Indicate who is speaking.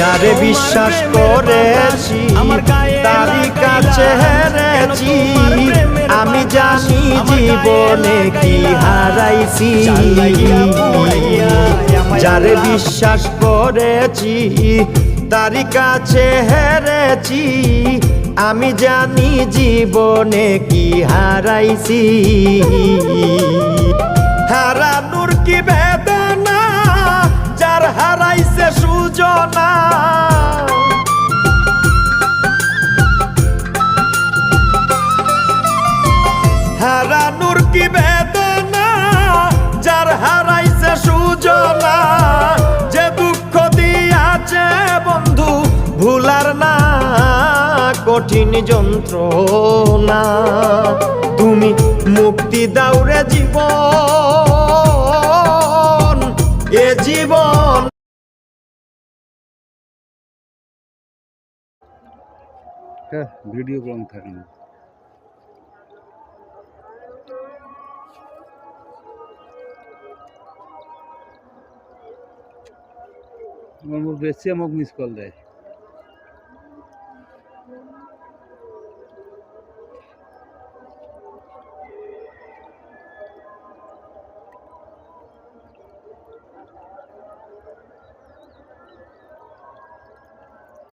Speaker 1: যারে বিশ্বাস করেছি তারই কাছে হেরেছি, আমি জানি জীবনে কি হারাইছি। যারে বিশ্বাস করেছি তারই কাছে হেরেছি, আমি জানি জীবনে কি হারাইছি। হারানোর কি বেদনা, যার হারাইছে সুজনা। হারানোর কি বেদনা, যার হারাইছে সুজনা। যে দুঃখ দিয়াছে বন্ধু ভুলার না কঠিন যন্ত্রণা, তুমি মুক্তি দাও রে জীবন, এ জীবন।
Speaker 2: ভিডিও কম থাকে না। আমার বেশি আমাকে মিস কল দেয়।